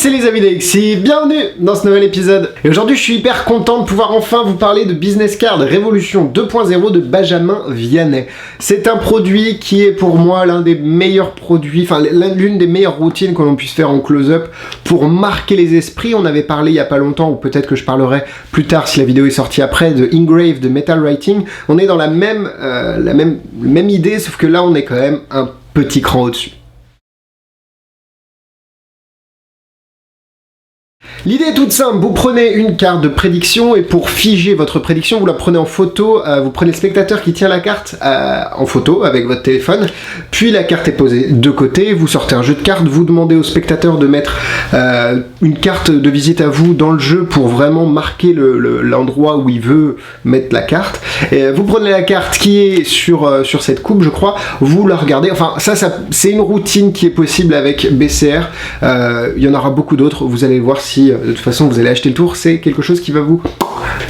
c'est les amis d'Alexis, bienvenue dans ce nouvel épisode. Et aujourd'hui je suis hyper content de pouvoir enfin vous parler de Business Card Révolution 2.0 de Benjamin Vianney. C'est un produit qui est pour moi l'un des meilleurs produits, enfin l'une des meilleures routines que l'on puisse faire en close-up pour marquer les esprits. On avait parlé il y a pas longtemps, ou peut-être que je parlerai plus tard si la vidéo est sortie après, de Engrave de Metal Writing. On est dans la même idée, sauf que là on est quand même un petit cran au-dessus. L'idée est toute simple, vous prenez une carte de prédiction et pour figer votre prédiction, vous la prenez en photo, vous prenez le spectateur qui tient la carte en photo avec votre téléphone, puis la carte est posée de côté, vous sortez un jeu de cartes, vous demandez au spectateur de mettre une carte de visite à vous dans le jeu pour vraiment marquer l'endroit où il veut mettre la carte. Et vous prenez la carte qui est sur cette coupe, je crois, vous la regardez, enfin ça c'est une routine qui est possible avec BCR, il y en aura beaucoup d'autres, vous allez voir si de toute façon vous allez acheter le tour, c'est quelque chose qui va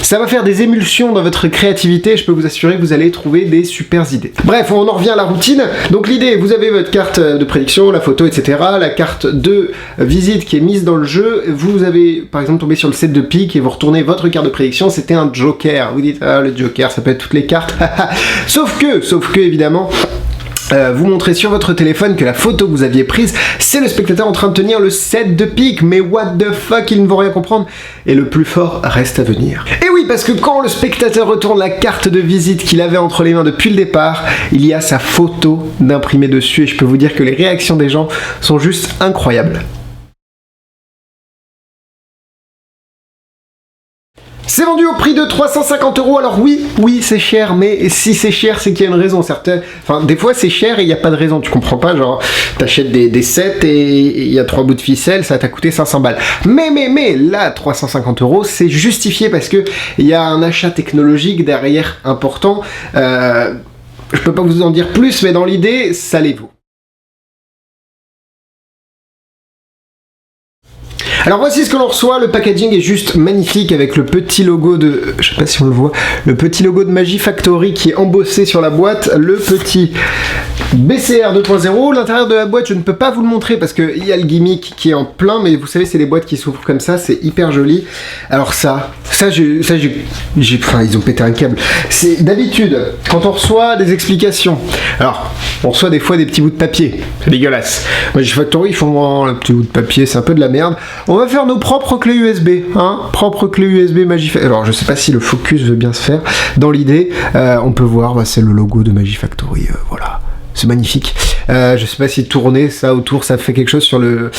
ça va faire des émulsions dans votre créativité, je peux vous assurer que vous allez trouver des super idées. Bref, on en revient à la routine. Donc l'idée, vous avez votre carte de prédiction, la photo, etc. La carte de visite qui est mise dans le jeu. Vous avez par exemple tombé sur le 7 de pique et vous retournez votre carte de prédiction, c'était un joker. Vous dites, ah le joker, ça peut être toutes les cartes. sauf que évidemment, vous montrez sur votre téléphone que la photo que vous aviez prise, c'est le spectateur en train de tenir le 7 de pique, mais what the fuck, ils ne vont rien comprendre, et le plus fort reste à venir. Et oui, parce que quand le spectateur retourne la carte de visite qu'il avait entre les mains depuis le départ, il y a sa photo d'imprimé dessus, et je peux vous dire que les réactions des gens sont juste incroyables. C'est vendu au prix de 350 €. Alors oui, c'est cher, mais si c'est cher, c'est qu'il y a une raison. Des fois c'est cher et il n'y a pas de raison, tu comprends pas, genre t'achètes des sets et il y a 3 bouts de ficelle, ça t'a coûté 500 balles. Mais là, 350 €, c'est justifié parce que il y a un achat technologique derrière important. Je peux pas vous en dire plus, mais dans l'idée, ça les vaut. Alors voici ce que l'on reçoit, le packaging est juste magnifique avec le petit logo de, je sais pas si on le voit, le petit logo de Magifactory qui est embossé sur la boîte, le petit BCR 2.0, l'intérieur de la boîte je ne peux pas vous le montrer parce qu'il y a le gimmick qui est en plein, mais vous savez c'est les boîtes qui s'ouvrent comme ça, c'est hyper joli. Alors ils ont pété un câble. C'est d'habitude, quand on reçoit des explications, alors on reçoit des fois des petits bouts de papier, c'est dégueulasse. Magifactory ils font un petit bout de papier, c'est un peu de la merde. On va faire nos propres clés USB, propres clés USB Magifactory. Alors je sais pas si le focus veut bien se faire. Dans l'idée, on peut voir, c'est le logo de Magifactory, voilà. C'est magnifique. Je sais pas si tourner ça autour, ça fait quelque chose sur le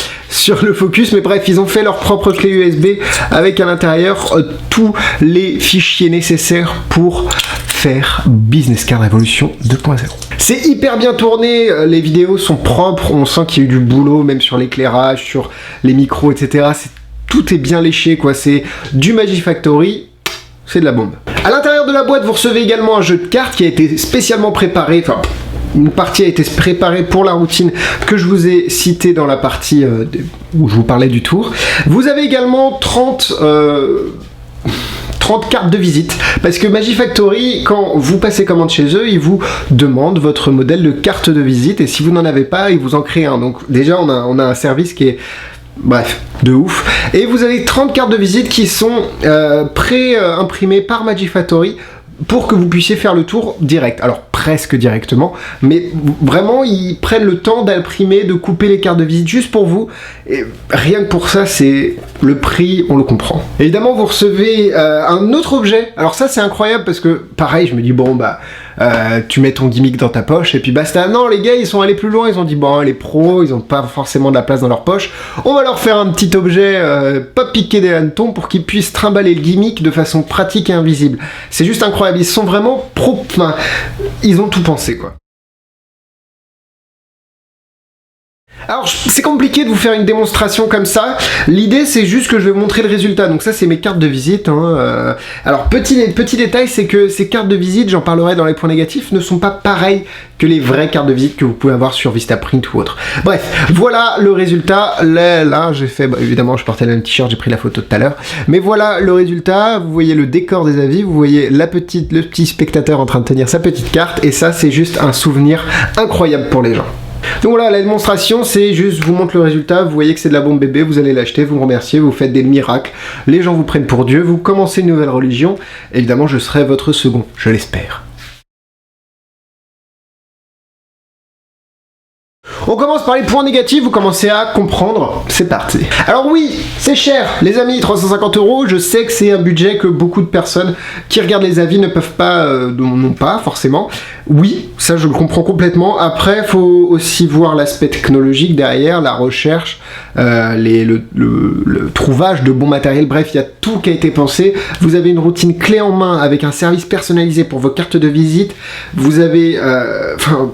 focus, mais bref, ils ont fait leur propre clé USB avec à l'intérieur tous les fichiers nécessaires pour faire Business Card Révolution 2.0. C'est hyper bien tourné, les vidéos sont propres, on sent qu'il y a eu du boulot, même sur l'éclairage, sur les micros, etc. Tout est bien léché, quoi. C'est du Magifactory, c'est de la bombe. À l'intérieur de la boîte, vous recevez également un jeu de cartes qui a été spécialement préparé, enfin, une partie a été préparée pour la routine que je vous ai citée dans la partie où je vous parlais du tour. Vous avez également 30 cartes de visite, parce que Magifactory, quand vous passez commande chez eux, ils vous demandent votre modèle de carte de visite, et si vous n'en avez pas, ils vous en créent un. Donc déjà, on a un service qui est, bref, de ouf. Et vous avez 30 cartes de visite qui sont pré-imprimées par Magifactory pour que vous puissiez faire le tour direct. Alors presque directement, mais vraiment ils prennent le temps d'imprimer, de couper les cartes de visite juste pour vous, et rien que pour ça, c'est le prix, on le comprend. Évidemment vous recevez un autre objet. Alors ça c'est incroyable parce que pareil, je me dis bon bah tu mets ton gimmick dans ta poche et puis basta. Non, les gars ils sont allés plus loin, ils ont dit bon, les pros ils ont pas forcément de la place dans leur poche, on va leur faire un petit objet pas piqué des hannetons pour qu'ils puissent trimballer le gimmick de façon pratique et invisible. C'est juste incroyable, ils sont vraiment enfin, ils ont tout pensé, quoi. Alors c'est compliqué de vous faire une démonstration comme ça, l'idée c'est juste que je vais vous montrer le résultat, donc ça c'est mes cartes de visite. Alors petit détail, c'est que ces cartes de visite, j'en parlerai dans les points négatifs, ne sont pas pareilles que les vraies cartes de visite que vous pouvez avoir sur Vistaprint ou autre. Bref, voilà le résultat. Là j'ai fait, évidemment je portais le même t-shirt, j'ai pris la photo tout à l'heure, mais voilà le résultat. Vous voyez le décor des avis, vous voyez le petit spectateur en train de tenir sa petite carte, et ça c'est juste un souvenir incroyable pour les gens. Donc voilà, la démonstration, c'est juste, je vous montre le résultat, vous voyez que c'est de la bombe bébé, vous allez l'acheter, vous me remerciez, vous faites des miracles, les gens vous prennent pour Dieu, vous commencez une nouvelle religion, évidemment je serai votre second, je l'espère. On commence par les points négatifs, vous commencez à comprendre, c'est parti. Alors oui, c'est cher, les amis, 350 €, je sais que c'est un budget que beaucoup de personnes qui regardent les avis ne peuvent pas, n'ont pas forcément. Oui, ça je le comprends complètement. Après, il faut aussi voir l'aspect technologique derrière, la recherche, le trouvage de bon matériel, bref, il y a tout qui a été pensé. Vous avez une routine clé en main avec un service personnalisé pour vos cartes de visite. Vous avez...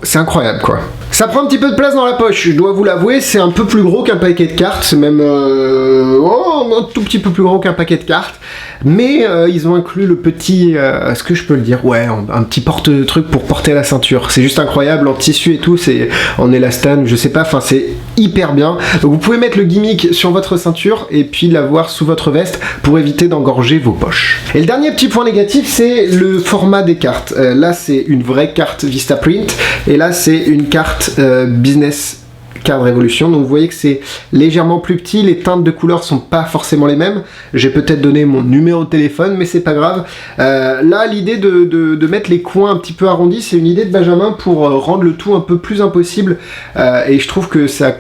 c'est incroyable, quoi. Ça prend un petit peu de place dans la poche, je dois vous l'avouer, c'est un peu plus gros qu'un paquet de cartes, c'est même un tout petit peu plus gros qu'un paquet de cartes, mais ils ont inclus le petit, est-ce que je peux le dire, ouais, un petit porte-truc pour porter à la ceinture, c'est juste incroyable, en tissu et tout, c'est en élastane, je sais pas, enfin c'est hyper bien, donc vous pouvez mettre le gimmick sur votre ceinture et puis l'avoir sous votre veste pour éviter d'engorger vos poches. Et le dernier petit point négatif, c'est le format des cartes, là c'est une vraie carte Vistaprint, et là c'est une carte Business Card Revolution, donc vous voyez que c'est légèrement plus petit, les teintes de couleurs sont pas forcément les mêmes, j'ai peut-être donné mon numéro de téléphone mais c'est pas grave. Là l'idée de mettre les coins un petit peu arrondis, c'est une idée de Benjamin pour rendre le tout un peu plus impossible, et je trouve que ça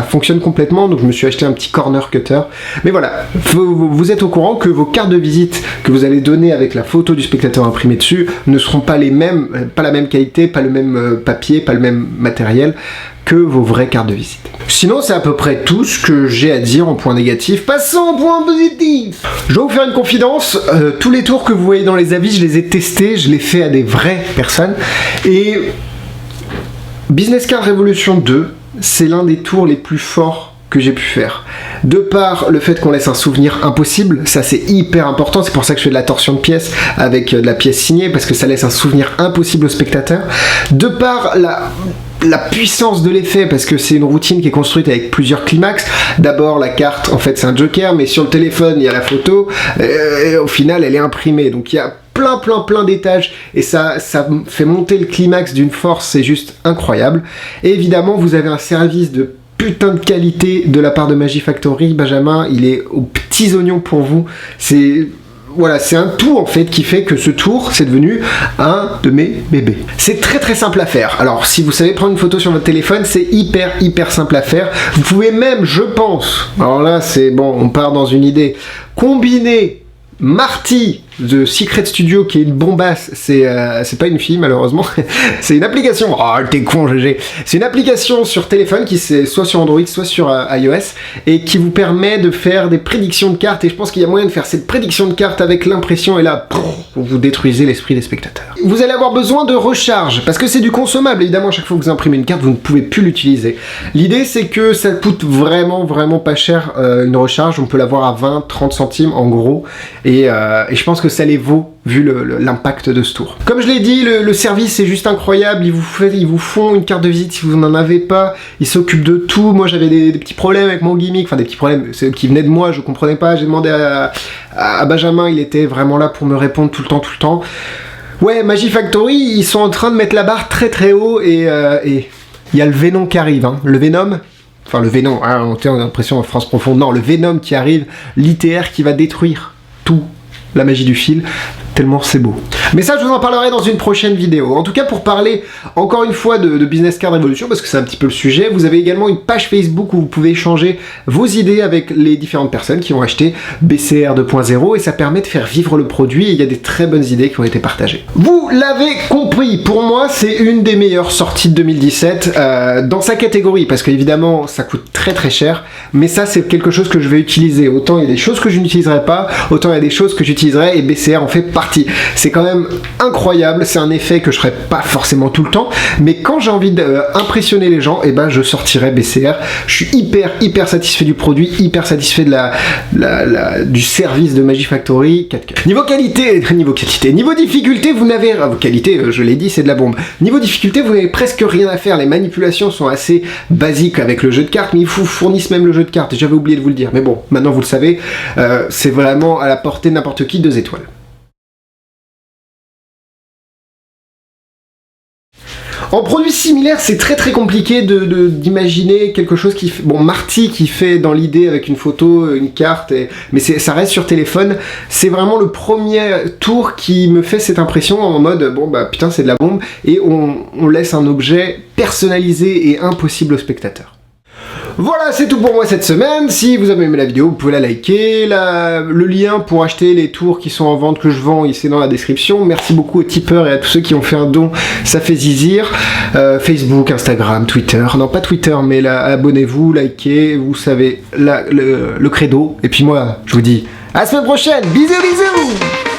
fonctionne complètement, donc je me suis acheté un petit corner cutter, mais voilà, vous êtes au courant que vos cartes de visite que vous allez donner avec la photo du spectateur imprimée dessus ne seront pas les mêmes, pas la même qualité, pas le même papier, pas le même matériel que vos vraies cartes de visite. Sinon, c'est à peu près tout ce que j'ai à dire en point négatif. Passons au point positif. Je dois vous faire une confidence, tous les tours que vous voyez dans les avis, je les ai testés, je les fais à des vraies personnes, et Business Card Revolution 2, c'est l'un des tours les plus forts que j'ai pu faire. De par le fait qu'on laisse un souvenir impossible, ça c'est hyper important, c'est pour ça que je fais de la torsion de pièces avec de la pièce signée, parce que ça laisse un souvenir impossible au spectateur. De par la puissance de l'effet, parce que c'est une routine qui est construite avec plusieurs climax. D'abord la carte, en fait c'est un joker, mais sur le téléphone il y a la photo, et au final elle est imprimée, donc il y a plein d'étages, et ça fait monter le climax d'une force, c'est juste incroyable. Et évidemment vous avez un service de putain de qualité de la part de Magie Factory. Benjamin, il est aux petits oignons pour vous, voilà, c'est un tout en fait qui fait que ce tour c'est devenu un de mes bébés. C'est très simple à faire. Alors si vous savez prendre une photo sur votre téléphone, c'est hyper simple à faire. Vous pouvez même, je pense, alors là c'est bon, on part dans une idée, combiner Marty de Secret Studio, qui est une bombasse, c'est pas une fille malheureusement, c'est une application, oh t'es con GG, c'est une application sur téléphone qui c'est soit sur Android, soit sur iOS, et qui vous permet de faire des prédictions de cartes, et je pense qu'il y a moyen de faire cette prédiction de cartes avec l'impression, et là, vous détruisez l'esprit des spectateurs. Vous allez avoir besoin de recharge, parce que c'est du consommable, évidemment, à chaque fois que vous imprimez une carte, vous ne pouvez plus l'utiliser. L'idée, c'est que ça coûte vraiment pas cher, une recharge, on peut l'avoir à 20-30 centimes en gros, et je pense que ça les vaut vu l'impact de ce tour. Comme je l'ai dit, le service est juste incroyable, ils vous font une carte de visite si vous n'en avez pas, ils s'occupent de tout. Moi j'avais des petits problèmes avec mon gimmick, enfin des petits problèmes qui venaient de moi, je comprenais pas, j'ai demandé à Benjamin, il était vraiment là pour me répondre tout le temps. Ouais, Magie Factory, ils sont en train de mettre la barre très haut, et il y a le Venom qui arrive, hein. Le Venom, enfin le Venom, hein, on a l'impression en France profonde, non, le Venom qui arrive, l'ITR qui va détruire tout. La magie du fil, tellement c'est beau. Mais ça, je vous en parlerai dans une prochaine vidéo. En tout cas, pour parler encore une fois de Business Card Revolution, parce que c'est un petit peu le sujet, vous avez également une page Facebook où vous pouvez échanger vos idées avec les différentes personnes qui ont acheté BCR 2.0, et ça permet de faire vivre le produit, et il y a des très bonnes idées qui ont été partagées. Vous l'avez compris, pour moi, c'est une des meilleures sorties de 2017 dans sa catégorie, parce qu'évidemment, ça coûte très cher, mais ça, c'est quelque chose que je vais utiliser. Autant il y a des choses que je n'utiliserai pas, autant il y a des choses que j'utiliserai, et BCR en fait partie. C'est quand même incroyable, c'est un effet que je ferai pas forcément tout le temps, mais quand j'ai envie d'impressionner les gens, et ben je sortirai BCR. Je suis hyper satisfait du produit, hyper satisfait de du service de Magie Factory 4K. Niveau difficulté, vous n'avez... qualité, je l'ai dit, c'est de la bombe. Niveau difficulté, vous n'avez presque rien à faire, les manipulations sont assez basiques avec le jeu de cartes, mais ils vous fournissent même le jeu de cartes, j'avais oublié de vous le dire, mais bon, maintenant vous le savez, c'est vraiment à la portée de n'importe qui, 2 étoiles. En produits similaires, c'est très compliqué d'imaginer quelque chose qui fait... Bon, Marty qui fait dans l'idée avec une photo, une carte, mais ça reste sur téléphone. C'est vraiment le premier tour qui me fait cette impression en mode, bon bah putain c'est de la bombe, et on laisse un objet personnalisé et impossible au spectateur. Voilà, c'est tout pour moi cette semaine. Si vous avez aimé la vidéo, vous pouvez la liker. Le lien pour acheter les tours qui sont en vente, que je vends, c'est dans la description. Merci beaucoup aux tipeurs et à tous ceux qui ont fait un don, ça fait zizir. Facebook, Instagram, Twitter. Non, pas Twitter, mais là, abonnez-vous, likez, vous savez, le credo. Et puis moi, je vous dis à la semaine prochaine. Bisous, bisous!